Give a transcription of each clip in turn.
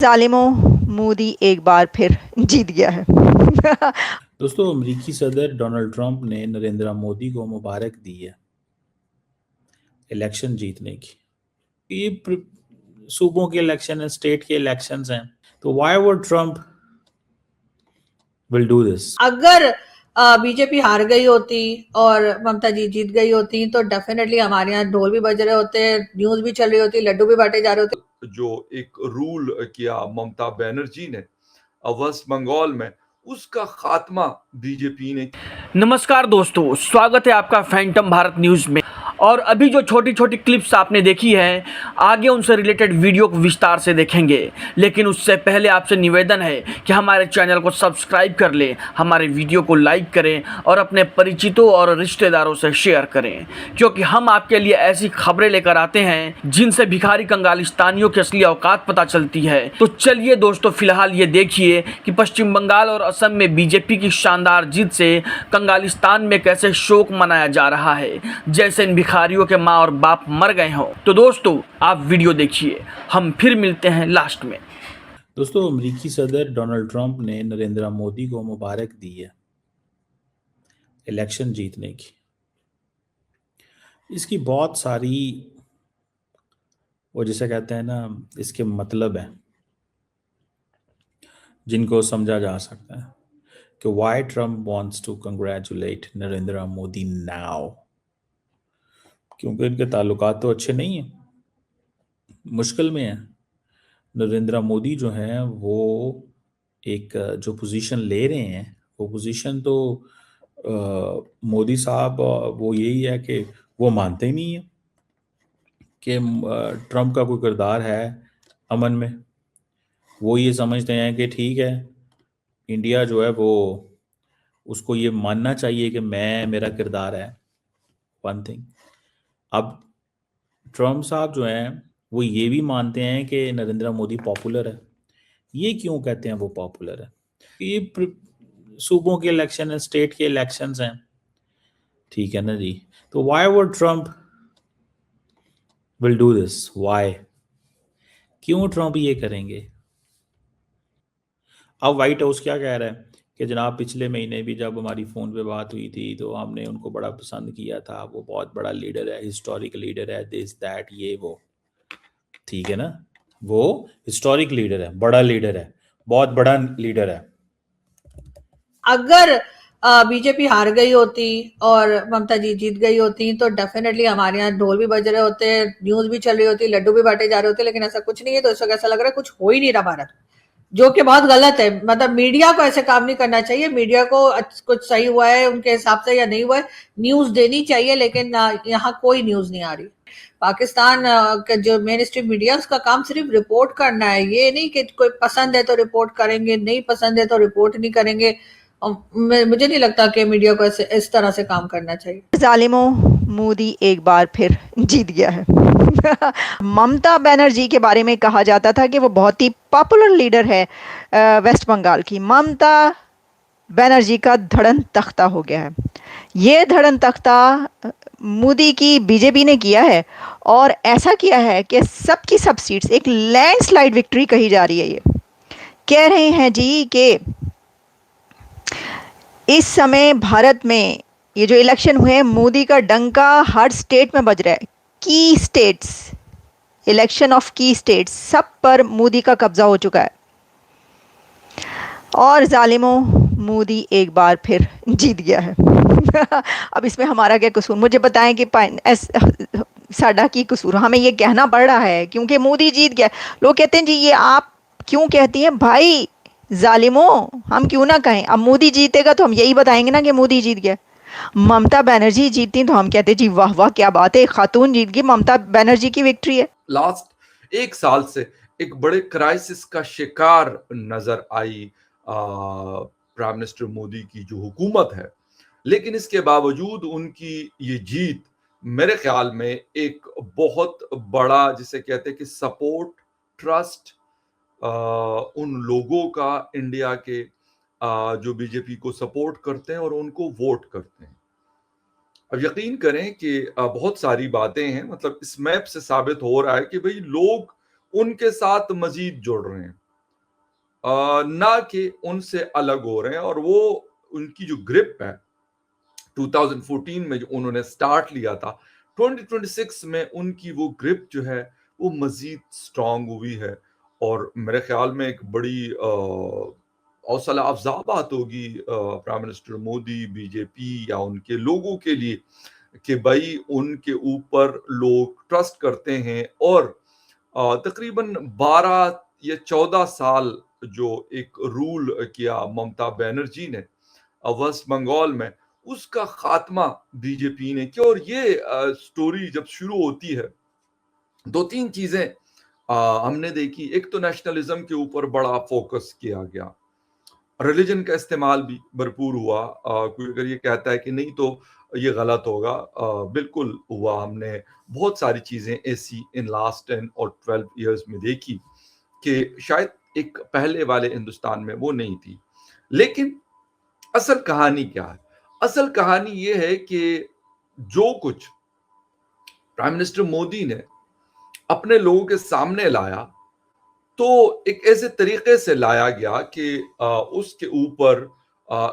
जालिमों, मोदी एक बार फिर जीत गया है। दोस्तों, अमेरिकी सदर डोनाल्ड ट्रंप ने नरेंद्र मोदी को मुबारक दी है इलेक्शन जीतने की। ये सूबों के इलेक्शन है, स्टेट के इलेक्शंस हैं, तो why would Trump will do this? अगर बीजेपी हार गई होती और ममता जी जीत गई होती तो डेफिनेटली हमारे यहाँ ढोल भी बज रहे होते, न्यूज भी चल रही होती, लड्डू भी बांटे जा रहे होते। जो एक रूल किया ममता बनर्जी ने वेस्ट बंगाल में, उसका खात्मा बीजेपी ने। नमस्कार दोस्तों, स्वागत है आपका फैंटम भारत न्यूज में। और अभी जो छोटी छोटी क्लिप्स आपने देखी है, आगे उनसे रिलेटेड वीडियो को विस्तार से देखेंगे। लेकिन उससे पहले आपसे निवेदन है कि हमारे चैनल को सब्सक्राइब कर लें, हमारे वीडियो को लाइक करें और अपने परिचितों और रिश्तेदारों से शेयर करें, क्योंकि हम आपके लिए ऐसी खबरें लेकर आते हैं जिनसे भिखारी कंगालिस्तानियों की असली औकात पता चलती है। तो चलिए दोस्तों, फिलहाल ये देखिए कि पश्चिम बंगाल और असम में बीजेपी की शानदार जीत से कंगालिस्तान में कैसे शोक मनाया जा रहा है, जैसे इन भिखारियों के माँ और बाप मर गए हों। तो दोस्तों, आप वीडियो देखिए, हम फिर मिलते हैं लास्ट में। दोस्तों, अमेरिकी सदर डोनाल्ड ट्रंप ने नरेंद्र मोदी को मुबारक दी है इलेक्शन जीतने की। इसकी बहुत सारी, वो जिसे कहते हैं ना, इसके मतलब है जिनको समझा जा सकता है कि why Trump wants to congratulate Narendra Modi now. क्योंकि इनके ताल्लुकात तो अच्छे नहीं हैं, मुश्किल में है। नरेंद्र मोदी जो हैं वो एक जो पोजीशन ले रहे हैं, वो पोजीशन तो मोदी साहब वो यही है कि वो मानते ही नहीं है कि ट्रंप का कोई किरदार है अमन में। वो ये समझते हैं कि ठीक है, इंडिया जो है वो, उसको ये मानना चाहिए कि मेरा किरदार है वन थिंग। अब ट्रम्प साहब जो हैं वो ये भी मानते हैं कि नरेंद्र मोदी पॉपुलर है। ये क्यों कहते हैं वो पॉपुलर है? ये सूबों के इलेक्शन है, स्टेट के इलेक्शंस हैं, ठीक है ना जी। तो why would Trump will do this? Why, क्यों ट्रम्प ये करेंगे? अब वाइट हाउस क्या कह रहा है कि जनाब पिछले महीने भी जब हमारी फ़ोन पे बात हुई थी तो हमने उनको बड़ा पसंद किया था, वो बहुत बड़ा लीडर है, हिस्टोरिक लीडर है, दिस दैट ये वो, ठीक है ना। वो हिस्टोरिक लीडर है, बड़ा लीडर है, बहुत बड़ा लीडर है। अगर बीजेपी हार गई होती और ममता जी जीत गई होती तो डेफिनेटली हमारे यहाँ ढोल भी बज रहे होते, न्यूज भी चल रही होती, लड्डू भी बांटे जा रहे होते, लेकिन ऐसा कुछ नहीं है। तो इस वक्त ऐसा लग रहा है कुछ हो ही नहीं रहा भारत, जो कि बहुत गलत है। मतलब मीडिया को ऐसे काम नहीं करना चाहिए। मीडिया को कुछ सही हुआ है उनके हिसाब से या नहीं हुआ है, न्यूज देनी चाहिए, लेकिन यहाँ कोई न्यूज नहीं आ रही। पाकिस्तान का जो मेन स्ट्रीम मीडिया, उसका काम सिर्फ रिपोर्ट करना है। ये नहीं कि कोई पसंद है तो रिपोर्ट करेंगे, नहीं पसंद है तो रिपोर्ट नहीं करेंगे। मुझे नहीं लगता कि मीडिया को ऐसे इस तरह से काम करना चाहिए। जालिमों, मोदी एक बार फिर जीत गया है। ममता बनर्जी के बारे में कहा जाता था कि वो बहुत ही पॉपुलर लीडर है वेस्ट बंगाल की। ममता बनर्जी का धड़न तख्ता हो गया है। ये धड़न तख्ता मोदी की बीजेपी ने किया है, और ऐसा किया है कि सबकी सब सीट्स, एक लैंडस्लाइड विक्ट्री कही जा रही है। ये कह रहे हैं जी कि इस समय भारत में ये जो इलेक्शन हुए हैं, मोदी का डंका हर स्टेट में बज रहा है। की स्टेट्स, इलेक्शन ऑफ की स्टेट्स, सब पर मोदी का कब्जा हो चुका है। और जालिमों, मोदी एक बार फिर जीत गया है। अब इसमें हमारा क्या कसूर? मुझे बताएं कि साडा की कसूर, हमें ये कहना पड़ रहा है क्योंकि मोदी जीत गया। लोग कहते हैं जी ये आप क्यों कहती हैं? भाई जालिमों, हम क्यों ना कहें। अब मोदी जीतेगा तो हम यही बताएंगे ना कि मोदी जीत गया। ममता बनर्जी जीतती तो हम कहते जी वाह वाह क्या बात है, खातून जीत गई, ममता बनर्जी की विक्ट्री है। लास्ट एक साल से एक बड़े क्राइसिस का शिकार नजर आई प्राइम मिनिस्टर मोदी की जो हुकूमत है, लेकिन इसके बावजूद उनकी ये जीत मेरे ख्याल में एक बहुत बड़ा, जिसे कहते हैं कि सपोर्ट, ट्रस्ट उन लोगों का, इंडिया के जो बीजेपी को सपोर्ट करते हैं और उनको वोट करते हैं। अब यकीन करें कि बहुत सारी बातें हैं, मतलब इस मैप से साबित हो रहा है कि भाई लोग उनके साथ मजीद जुड़ रहे हैं। ना कि उनसे अलग हो रहे हैं। और वो उनकी जो ग्रिप है 2014 में जो उन्होंने स्टार्ट लिया था, 2026 में उनकी वो ग्रिप जो है वो मजीद स्ट्रांग हुई है। और मेरे ख्याल में एक बड़ी हौसला अफजा बात होगी प्राइम मिनिस्टर मोदी, बीजेपी या उनके लोगों के लिए कि भाई उनके ऊपर लोग ट्रस्ट करते हैं। और तकरीबन 12 या 14 साल जो एक रूल किया ममता बनर्जी ने वेस्ट बंगाल में, उसका खात्मा बीजेपी ने किया। और ये स्टोरी जब शुरू होती है, 2-3 चीजें हमने देखी। एक तो नेशनलिज्म के ऊपर बड़ा फोकस किया गया, रिलीजन का इस्तेमाल भी भरपूर हुआ। कोई अगर ये कहता है कि नहीं तो ये गलत होगा, बिल्कुल हुआ। हमने बहुत सारी चीजें ऐसी इन लास्ट 10 और 12 इयर्स में देखी कि शायद एक पहले वाले हिंदुस्तान में वो नहीं थी। लेकिन असल कहानी क्या है? असल कहानी ये है कि जो कुछ प्राइम मिनिस्टर मोदी ने अपने लोगों के सामने लाया, तो एक ऐसे तरीके से लाया गया कि उसके ऊपर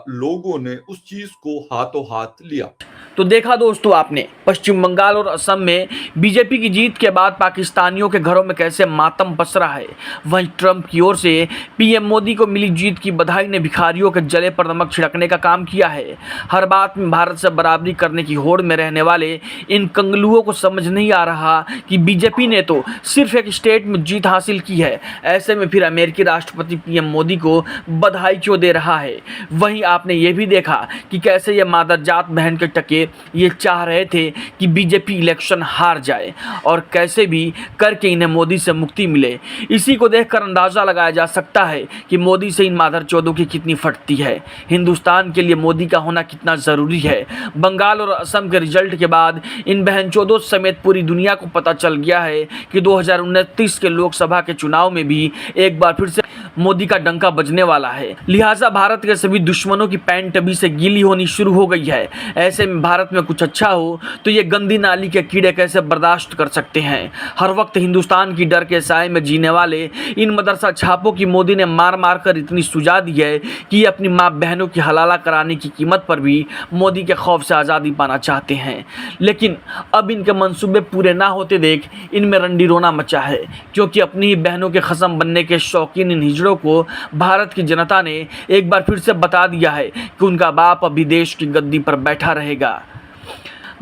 लोगों ने उस चीज को हाथों हाथ लिया। तो देखा दोस्तों आपने, पश्चिम बंगाल और असम में बीजेपी की जीत के बाद पाकिस्तानियों के घरों में कैसे मातम पसरा है। वहीं ट्रंप की ओर से पीएम मोदी को मिली जीत की बधाई ने भिखारियों के जले पर नमक छिड़कने का काम किया है। हर बात में भारत से बराबरी करने की होड़ में रहने वाले इन कंगलुओं को समझ नहीं आ रहा कि बीजेपी ने तो सिर्फ एक स्टेट में जीत हासिल की है, ऐसे में फिर अमेरिकी राष्ट्रपति पीएम मोदी को बधाई क्यों दे रहा है। वहीं आपने ये भी देखा कि कैसे ये मादरजात बहन के टके ये चाह रहे थे कि बीजेपी इलेक्शन हार जाए और कैसे भी करके इन्हें मोदी से मुक्ति मिले। इसी को देखकर अंदाजा लगाया जा सकता है कि मोदी से इन मादरचोदों की कितनी फटती है। हिंदुस्तान के लिए मोदी का होना कितना ज़रूरी है। बंगाल और असम के रिजल्ट के बाद इन बहनचोदों समेत पूरी दुनिया को पता चल गया है कि 2029 के लोकसभा के चुनाव में भी एक बार फिर से मोदी का डंका बजने वाला है। लिहाजा भारत के सभी दुश्मनों की पैंट अभी से गीली होनी शुरू हो गई है। ऐसे में भारत में कुछ अच्छा हो तो ये गंदी नाली के कीड़े कैसे बर्दाश्त कर सकते हैं। हर वक्त हिंदुस्तान की डर के साए में जीने वाले इन मदरसा छापों की मोदी ने मार मार कर इतनी सुजा दी है कि ये अपनी माँ बहनों की हलाला कराने की कीमत पर भी मोदी के खौफ से आज़ादी पाना चाहते हैं। लेकिन अब इनके मंसूबे पूरे ना होते देख इनमें रंडी रोना मचा है, क्योंकि अपनी ही बहनों के खसम बनने के शौकीन इन हिजड़ों को भारत की जनता ने एक बार फिर से बता दिया है कि उनका बाप अभी देश की गद्दी पर बैठा रहेगा।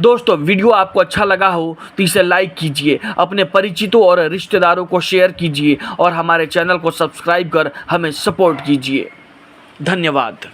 दोस्तों, वीडियो आपको अच्छा लगा हो तो इसे लाइक कीजिए, अपने परिचितों और रिश्तेदारों को शेयर कीजिए और हमारे चैनल को सब्सक्राइब कर हमें सपोर्ट कीजिए। धन्यवाद।